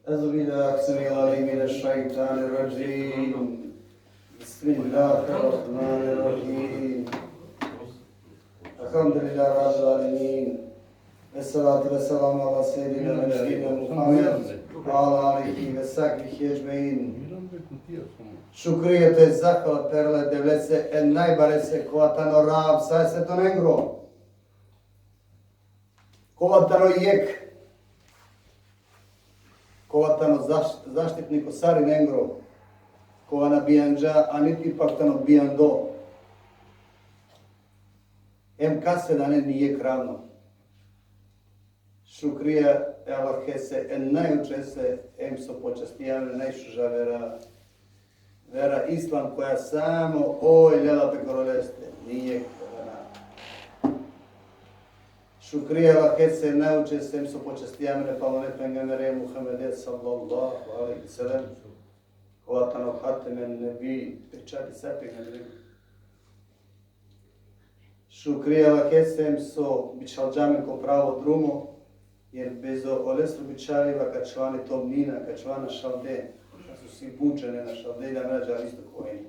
أعوذ بالله السميع العليم من الشيطان الرجيم بسم الله الرحمن الرحيم الحمد لله رب العالمين والصلاة والسلام على سيدنا ونبينا محمد وعلى آله وصحبه أجمعين. Šukrije te zahvala perle devlece en najbarese kovatano rab sa se to negro. Kovatano jek. Kovatano zaštitniko sari negro. Kovana bijanđa, a niti paktano bijando. Em kase da ne nije kravno. Šukrija Allah se en najuče se em so počastijane najšuža vera islam koja samo ljela pe koroleste nije korona. Šukrija Allah se nauče se em so počastijane palone pengamere Muhammede sallallahu alaihi sallam kovatano hatemen nebi pečati sa pengamere. Šukrija Allah se em so bičalđame ko pravo drumo jer bez olesru bičariva kad člani tom nina, kad člana šalde, kad su svi bučene na šalde, da mrađa isto kojeni.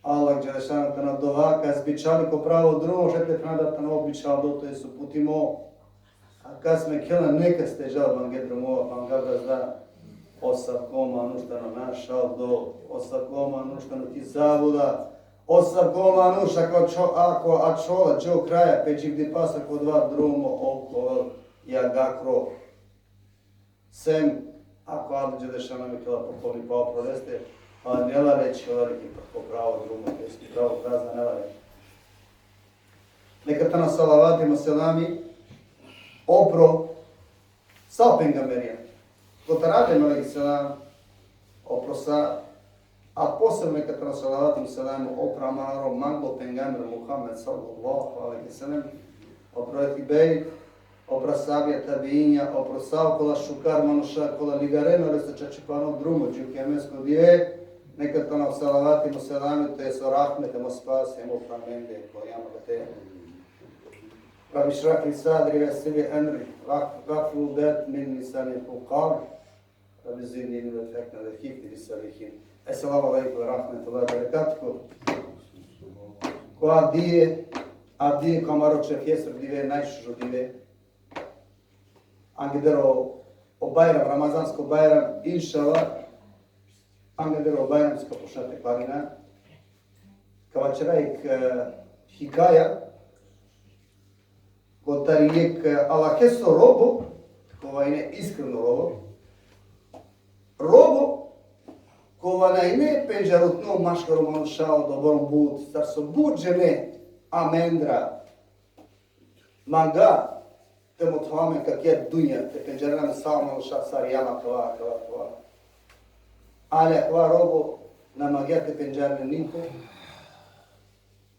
Allah Đelešanu ta nam dovaka, zbičali ko pravo drugo, žete pranada ta novo bičal do to je su putimo. A kad sme kjela neka ste žal van gedromova, pa vam gabra zda osav koma nuštano našal do, osav koma nuštano ti zavoda, osav koma nuš, ako čola, džo kraja, peći gdje pasa ko dva drumo oko, Jagakro, sem, ako Allah Đelešanu mi kjela pokolni pa oprodeste, pa nela reći veliki po pravo drugo, jeski pravo prazna nela reći. Neka ta na salavatima selami opro sa pengamerija. Kota radim alaihi selam opro sa, a posebno neka ta na salavatima selami opro amaro manglo pengamer Muhammed sallallahu alaihi selam opro eti bejt, opra sabija tabinja, opro savkola šukar manuša kola ligareno resta čačipano drumo džukemesko dije, nekad to na salavatima selami, to je so rahmetemo spasemo pramende kojama te. Rabbi šrah li sadri vesili emri, vakfu det min nisani fukar, Rabbi zidni inu efekna da hifti li salihim. Assalamu alaikum wa rahmatullahi wa barakatuh. Ko abdije kamaro čefjesr dive, najšužu dive, angedero o Bajram, Ramazansko Bajram, inšala, angedero o Bajramsko pošate klarina, kavačerajk hikaja, kotarijek alakeso robo, kova ine iskreno robo, kova najne penžarutno maškaru manušao dobrom bud, star so buđene amendra, manga, temo tvame kak je dunja, te penđerana samo manuša sarijama kva. Ali kva robo na magijate penđerane niko,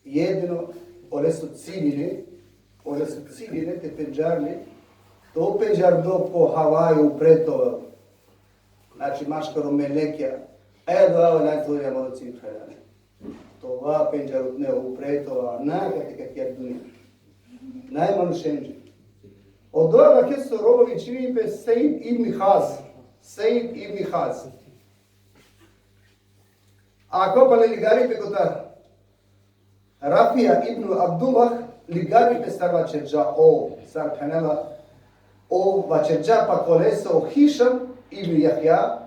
jedino ole su ciljine te penđarne, to penđar do po Havaju pretova, znači maškaro melekja, do ovo najtvorija modoci utrajane. To ova penđarut ne u pretova, najkate kak je dunja, najmanušenđe. Od ovoga kesto robovi činipe Sejid ibn Haz. A kopale ligaripe kota Rafija ibn Abdullah ligaripe sar vačerđa sar penela vačerđa pa koleso Hišam ibn Jahja,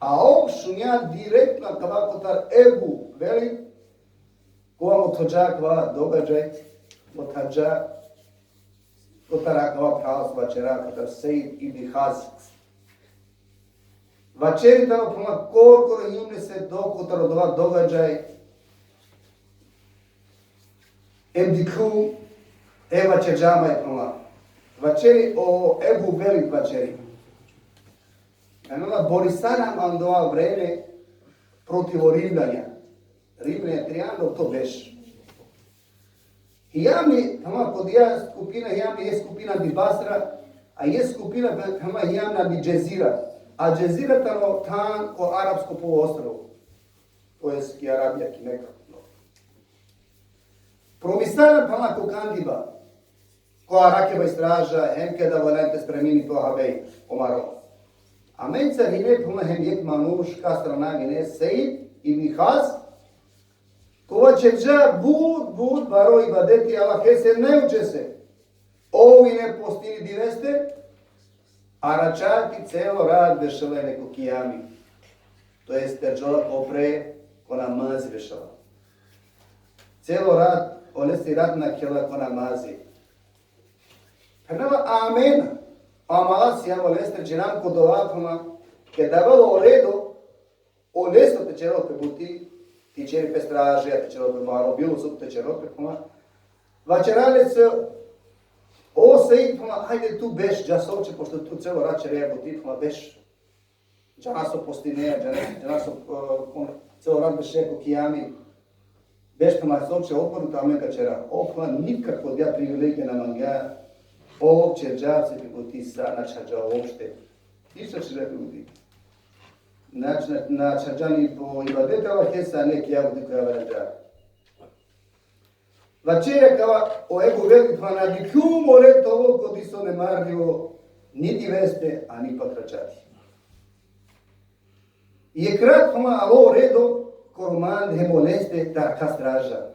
a šunja direktno kava kotar Ebu veli kova motođa kva događaj motađa kotara kava pravos vačera kotar Sejid ibn Haz. Vačeri tamo prema korkoro imne se do kotaro dova događaj emdiku vačerđama je prema. Vačeri o Ebu velik vačeri. Enola Borisanam andova vreme protiv Rimljanja. Rimljanje triando to beš. Hijami, tamo kod ja skupina, hijami je skupina di Basra, a je skupina tamo hijamna di Džezira. A Džezira tamo tam ko arapsko poluostrvo. To je ki Arabija, ki Meka. Promisaram tamo ko Kandiba. Ko Arakeba istraža, emke da volente spremini to habej, omaro. Amen țărine până hem iec manuș ca strana vine Seid ibn Haz, kova čerđa bud baro ibadeti Allah se ne uče se. Ovine postini diveste, a račati celo rad vešala neko kijami. To jest terđola opre ko namazi vešala. Celo rad, olesti rad na kjela ko namazi. Pernava amen. Amala si amo lester džinam ko dolapama, ke davalo oredo, olesto te čelo pe buti, ti čeri pe straže, te čelo pe maro, bilo sub te čelo pe kuma. Vačerale se, o Seid, kuma, hajde tu beš, dža soče, pošto tu celo rad čereja buti, kuma beš, dža naso postineja, dža naso celo rad beš reko kijami, beš kuma soče oporuta amenka čera. Opma nikako dja privilegija na mangja, ovog čerđavce bi buti sa načađa uopšte. Ništa će reći buti. Načađani po ibadete ova hesa neki javudi koja vrađa. Vačerja kava o ego velikva na dikjumo reto ovo kod iso ne marljivo ni diveste, a ni pak račati. I je kratkoma alo redo korman he moleste tarka straža.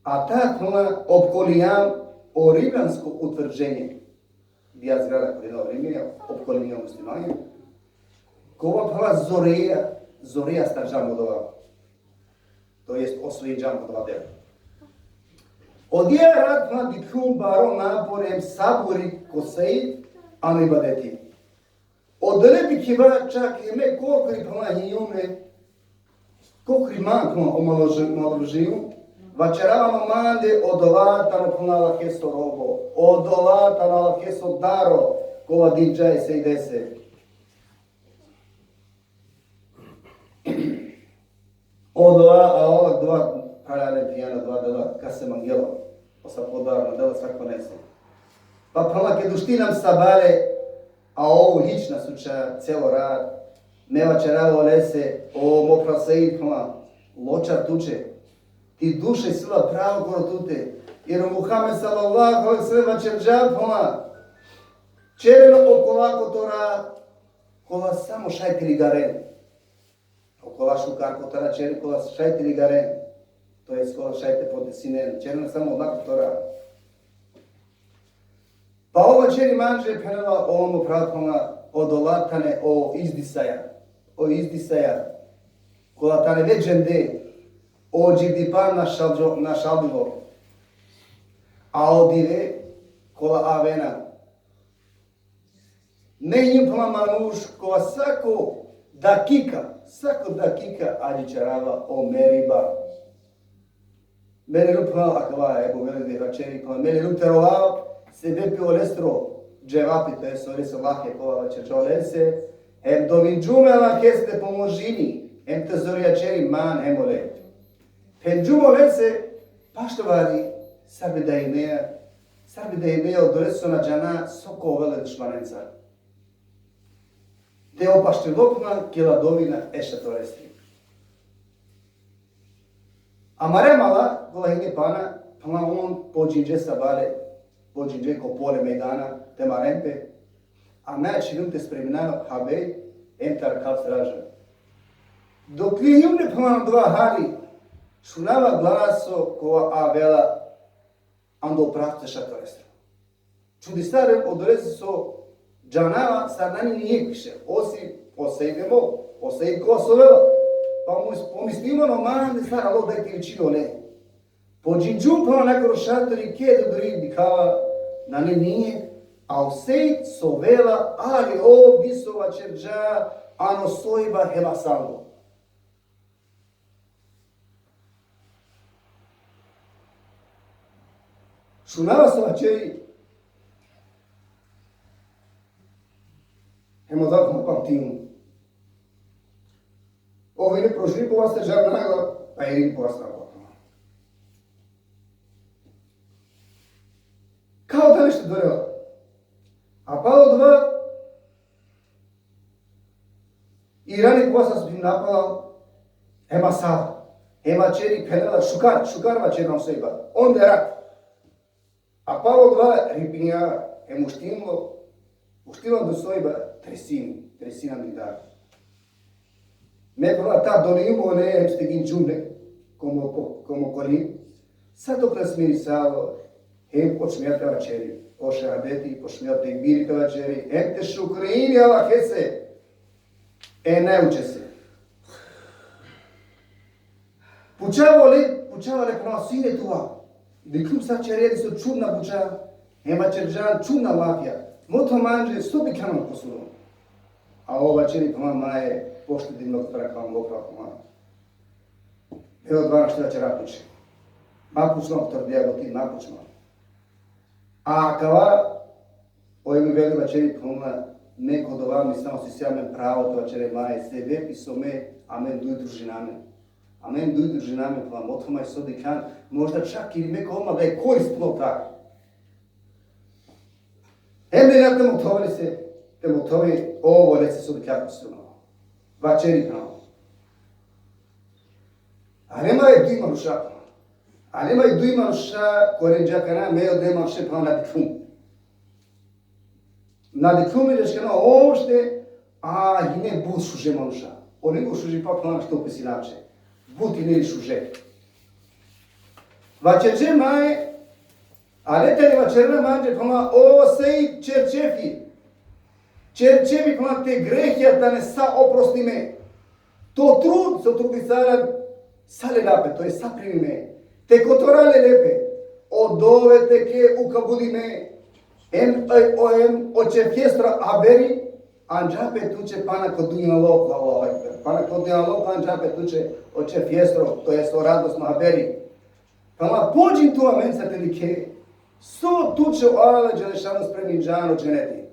A ta koma opkolijam o rimljansko utvrđenje, bija zgrada kod jednog Rimlja, opkolinija muslimanja, kova prva Zoreja sta džamodova, to jest osvoji džamodova dela. Odje radna dikjum baro naporem saburi ko Seid, a ne badeti. Odrebi kiva čak ime kokri prva hijume, kokri mankma omaložiju, vačeravamo mande odolatano punala keso robo, odolatano keso daro, kova diđaje se i dese. A ovak dva praljane pijana, dva dela, kase mangelo, osa podarno, dela svako nese. Pa prva ke duštinam sabale, a ovo hična suča, celo rad, ne vačeravo lese, o mokra Seid koma, ločar tuče, ti duše sila pravo koro tute, jer Muhammed sallallahu alaihi sallam čerđav koma, čereno okolako tora, kola samo šajtili garen. Okola šukarko tora čeri kola šajtili garen. To je kola šajte potesinen, čereno samo lako tora. Pa ova čeri manže penela ovomu pravkoma odolatane o izdisaja, kola tane veđende, ođi pan na šalbivo, a odive kola avena. Ne njim pala manuš kola sako dakika ađi čarava o meriba. Mene rupala akava ego velide vačeri kola mene rupterovao se bepi olestro dževapi to je sori se lahe kola vačeča olese em dovin džumela keste pomožini em te zorija čeri man emole. Penđumo lese, paštovari, sarbi da imeja odoresu na džana soko ovele dušmanenca. Te opašte lokma kiladovina eša toresti. A maremala, kola hine pana, pama on pođinđe sabale, pođinđe ko pole mejdana, te marempe, a najče ljum te spreminava habej, entar kav straža. Dok li ljum ne pama dva hari, šunava glaso kova avela ando pravce šatorestro. Čudi starem odrezi so džanava sarnani nije piše, osi osejdemo, osejd kosovela. Pa mu pomislimo no mande stara lo daj ti većino ne. Pođinđum pa nekoro šatori kedu dridi kava na ne nije, a osejd sovela ali o bisova čerđa ano sojba hela salvo. Šunava se vačeri, hemo zakon pamtinu. Ovo ne prošli po vas te žar nagla, pa je po vas nagla. Kao da nešto dorela. A palo dva, i rani po vas bi napala, hema sala, hema čeri penela, šukar vačeri nam sejba, onda je rat. A palo dva ribinja, hemu štimlo, Uštila do svojba tresina mi da. Me prova ta donimo ne stegin džumbe, como coli. Sad dok nas mirisalo, počne te večeri, pošarabeti, počne te biri te večeri, te šukrini ala hese, ne uče se. Pučavale prava sine tua, di klub sa čeredi su čudna puča, ema čerđan čudna mafija, moto manže sobi kanon posuno. A ova čeri prava maje, pošto dimnog prakavam opravkom. Evo 12 večera puče. Napučno, trdijego ti napučno. A kava, oj mi veli večeri proma, neko do vam samo si sjamen pravo to večere maje, se vepi so me, a men duj družiname. A men duj družiname, pa vam otomaj sodi kan, možda čak i neko oma da je koristilo tako. Emne na te motovali se, te motovi, ovo reci sodi kako su malo. Večeri pravo. A nema je tu ima rušaka. A nema i duima ruša korenđakana, me od nema še pa na diklum. Na diklum je rečkana ošte, a i ne bud šuže manuša. O nego šuži pa plana što pesi nače. Bud i ne šuže. Vačerđe maje, a leteli vačerna mađe pa o sej čerčefi. Čerčevi pa te grehija da ne sa oprosti me. To trud, so trudi saran, sale lape, to je saprimi me. Te kotorale lepe, odove te ke ukabulime, oče fiestra aberi, anđape tuče pana kodujna loka, pana kodujna loka anđape tuče oče fiestro, to jest o radosno aberi. Pama pođim tu amenca te like, so tuče o ala dželešanu spremim džano dženeti.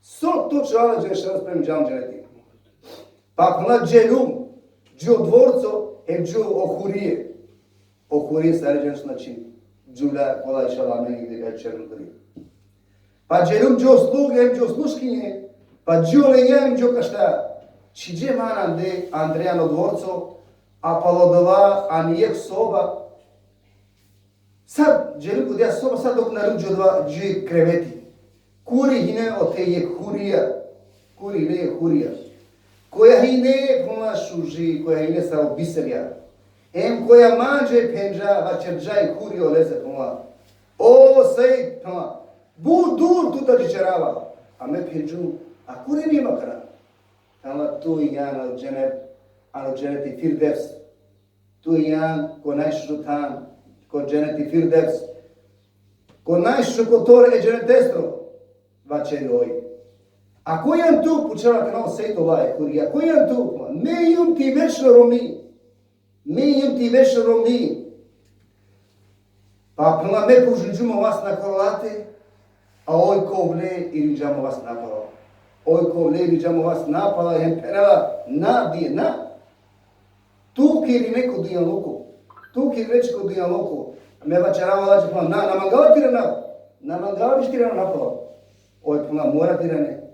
So tuče o ala dželešanu spremim džano dženeti. Pa pama dželjum, džio dvorco, džio ohurije. Okuri sarıcan znači džula kolay šalame gdje večerom dri. Pa dželum džo slugem džo sluškinje, pa džolenjem džo kašta. Čiđe manan de Andrijano dvorco, a palodova anijek soba. Sad dželum kod ja soba sad dok naru džo kreveti. Kuri hine o te je hurija. Kuri hine je hurija. Koja hine puna šuži, koja hine sa obiserja. Koja manđe penđa, vačerđaj kurio leze poma. O, sej, poma. Bud dur tuta džičerava. A me penđu, a kuri nima kara. Tama tu i jan ano dženeti firdevs. Tu i jan ko najšu tam, ko dženeti firdevs. Ko najšu kotor e dženetestro. Vačeri oj. A ko jan tu, pučava kanal sej to vaje kurija. Ko jan tu, me jum ti večno romi. Mi im ti večerom mi. Pa prema me požuđujemo vas na korolate, a oj kovle i riđamo vas napala. Oj kovle i riđamo vas napala, jem penala na dije, na. Tu kiri neko dijalogu. Tu kiri rečko dijalogu. Me vačarava lađe pa na mangala tirana. Na mangala viš tirana napala. Oj prema mora tirane.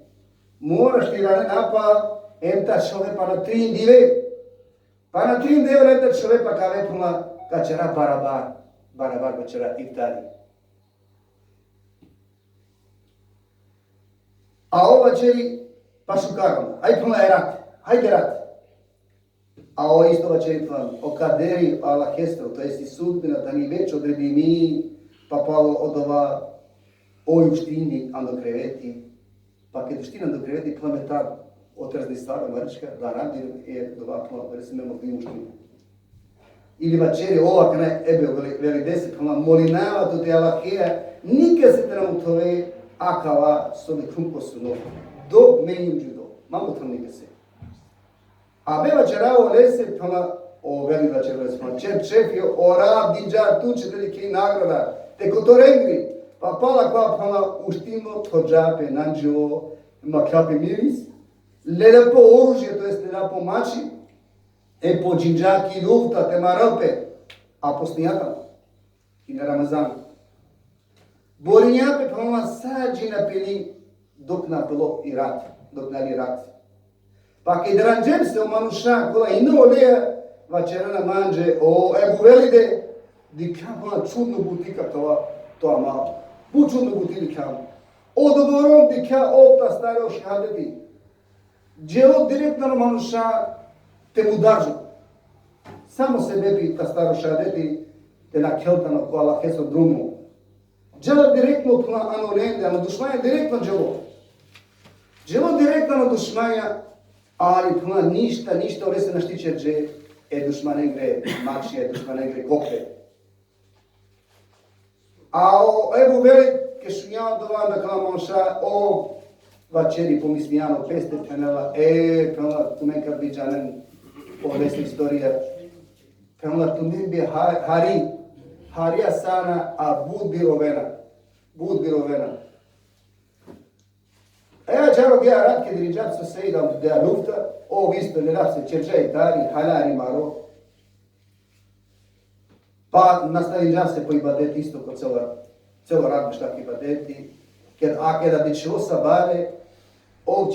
Moraš tirane napala, jem ta šove pa na 3 dive. Pa na 3 deve leta človeka kave puma kačera barabar kačera iftari. A ova čeri pa šukarom, aj puma je rat, hajde rat. A ovo isto ova čeri puma o kaderi ala hestro, to jest i sudbina da ni već odredi mi, pa palo od ova oju štini ando kreveti, pa kad ština do kreveti puma me ta otrazni stara marička, da radi je dovakla, da se memo vimuštinu. Ili večeri ova kane ebe veli 10 pama molinava do te alakeja, nikad se te nam utove akava sobe krumpo su novi. Dok menjim džudo, mamo to nikad se. A be večeravo lese pama o veli večeravo lese pama čep je o rab dinđar tuče teli kej nagrada, te kotorengri, pa pala kva pama uštimo to džape nanđivo ma kape miris, lepo oružje, to jest lepo mači, po džinđaki lufta, te marape, a posnijaka i na Ramazan. Borinjape pa mama sađi napili dok napilo i rat, dok nali rat. Pa kad ranđem se o manuša kola ino oleja, vačerana manđe o ebu velide, di kam čudno butika to malo. Bu čudno butili kam. Odgovorom dikja ovta staro shahadeti. Djelo direktno na manuša te mu daržu. Samo se bebi ta staro shahadeti te na keltano ko Allah heso drumu. Djelo direktno puna anolende, ano dušmanja direktno djelo. Djelo direktno na dušmanja, ali puna ništa ove se naštiče dže dušmane gre makšije, dušmane gre kope. A evo velik Kešunjao do vam da kala manša o vačeri pomislijano peste penela, penela tu menka biđanen o desni istorija. Penela tu men bi harija sana, a bud bi rovena. Ja čaro gdje radke diriđat su se idam da lufta, o isto ne rap se čerčaj tari, halari maro. Pa nastavim se po ibadet isto kod celo radno šta ibadeti. Kada dičilo sa bare,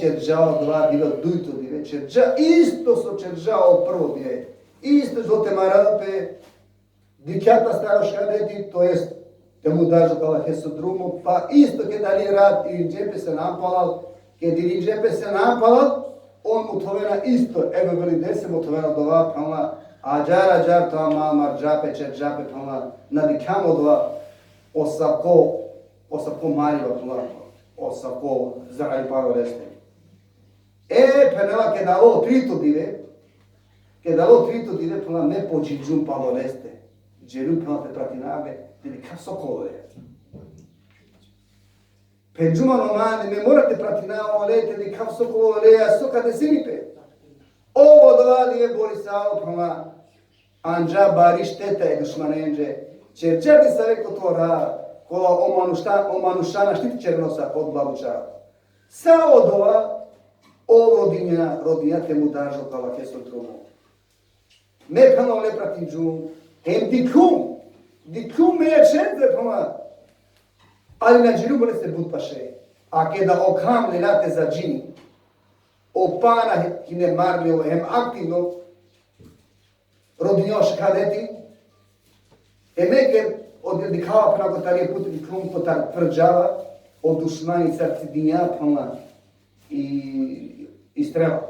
čerđao dva divel dujto dive, čerđa, isto so čerđao prvo dive. Isto zote marape, dikjata staro škadeti, to jest te mu dažu kala heso drumu, pa isto kada li rad ili džepe se napalal, kada ili džepe se napalal, on mu tovena isto, evo veli dese mu tovena dova, palna, ađar to mamar džape, čerđape, palna, nadikamo dova, osavko mariva, palna, osavko zaraj paro reste. Penela kada lo trito dive, palna, ne pođi džum palo reste. Džerum palna te pratinave, ili ka sokolo je. Penđuma nomane, me morate pratinao lete, ili ka sokolo je, a soka te sinipe. Ovo dovali je Borisao, palna, anđa bari šteta je dušmanenđe. Čerđa bi se rekao to ra, kola omanušana štiti černosa od babuča. Sao dova, rodinja te mu dažo kala keso trumu. Me pano le pratim džum, hem dikum me je čendre pama. Ali na džiru bole se bud paše. A kada okam le late za džini, opana hine marlio hem aktivno, rodinjo škadeti, neke odjedikava pravo tarije put dikum to tar tvrđava, od dušmani carcidinja pama i strela.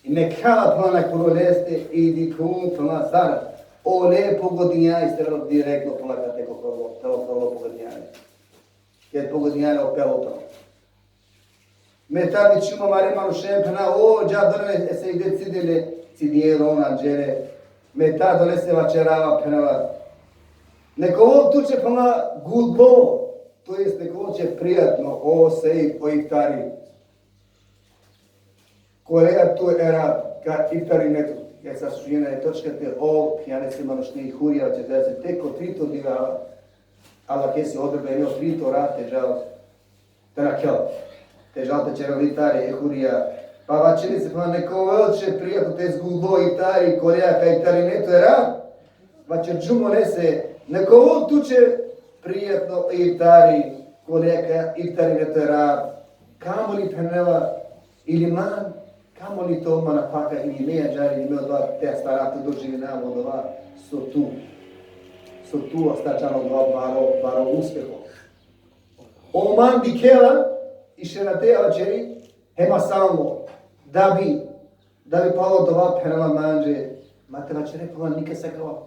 I nekala plana kuroleste i dikum plana zara. Ole pogodinjaj strelo direktno plakate telo pogodinjaj. Jer pogodinjaj opelo to. Meta bićuma mare manušem pena dža dole se ide cidijelo anđere. Meta dole se vačerava penava. Neko tuče pena gudbo, to jest neko će prijatno sej po iftari. Korea tu era ka iftari netu. Jer sa sužena je točkate pjane se manušne i hurija, će da se teko trito diva, Allah kje se odrbe, neo trito rate, žal, te žal te čerovitare, je hurija, pa vačini se pa neko velče prijatno te zgubo itari, korea ka iftari netu je rad, vače džumo nese, neko tuče prijatno iftari, korea ka iftari netu je rad, kamo li penela ili man, kamo li to mana paka ili meja džari imeo dva te staratu doživi namo dva so tu ostačano dva baro uspjeho. Oman dikela i šerate vačeri hema samo da bi palo dva penala manđe mate vačere pala nika sakava.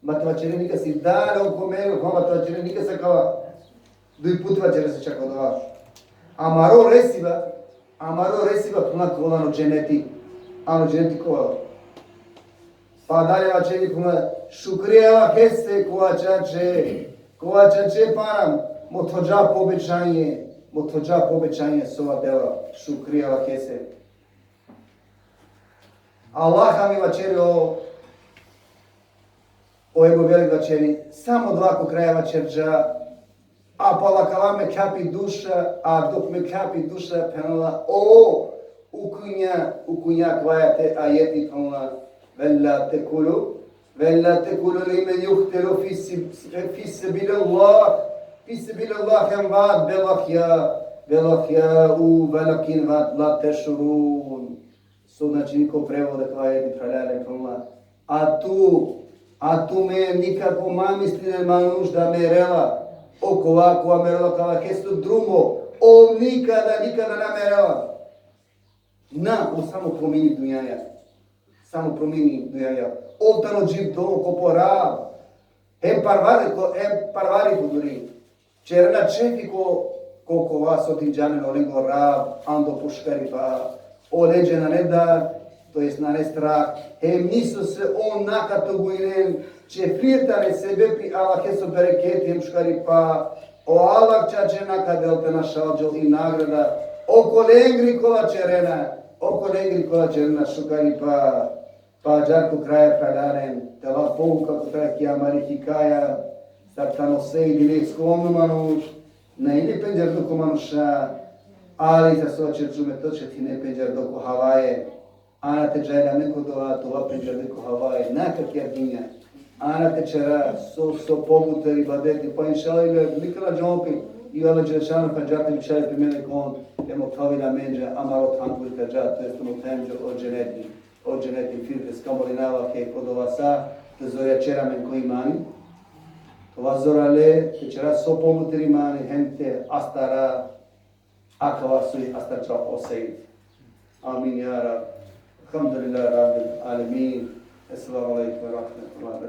Mate vačere nika si dale u komenu, mate vačere nika sakava. Dui puti vačere se čakao dva. Amaro resiva puna kolano dženeti, dženeti kola. Pa dalje vačeri puna šukrijeva hese kovačače param, motođa pobećanje sova dela, šukrijeva hese. Allah mi vačeri o ego velik vačeri, samo dva kraja vačerđa, a palakala me kapi duša, a dok me kapi duša penala, ukunja kvaja te ajeti penala, vella tekulu li men juhtelu fi sebilallah hem vad belahja velakin vad la tešurun. Znači niko prevode kvajeti praljale penala, a tu me nikako mamisli nema nužda me rela, ovako amerala kao kesto drumo, on nikada namerava. Na, on samo promeni dunjaja. Samo promeni dunjaja. Oltano dživ do koporab. Hem parvari kuduri. Černa čefi ko vas otinđane olingo rab, ando puškari pa oleđena ne da, to jest na ne strah. Hem nisu se on nakato gujnen, če frijetane sebe pi Allah heso bereketi hem škari pa o Allah čače nakadel te našalđel i nagrada. Oko lengri kola čerena šukari pa džarku kraja pradaren, te la pouka kutra kijamari hikaja, sartano sejdi nek skomnu manuš, ne ili penđer doko manuša, ali za soče čume toče ti ne penđer doko havaje, ana te džajda neko dova, tova penđer doko havaje, nakak jardinja, ana te čera so pobuteri badeti, pa inšala ili nikala džompi, i ala dželešanu kad džati mi čaj primjene kon, jemo kavila menđa, amarot hankuli kad džat, to jest ono temđo od ženeti firke skamolinava ke kodova sa, te zoja čera men koji mani, това зорале, вчера со помутримани хенте астара акава суи астарча осей. Амин я раб. Алхамдулилlah Rabbil Alemin. Esselamu Aleyküm ve Rahmetullah.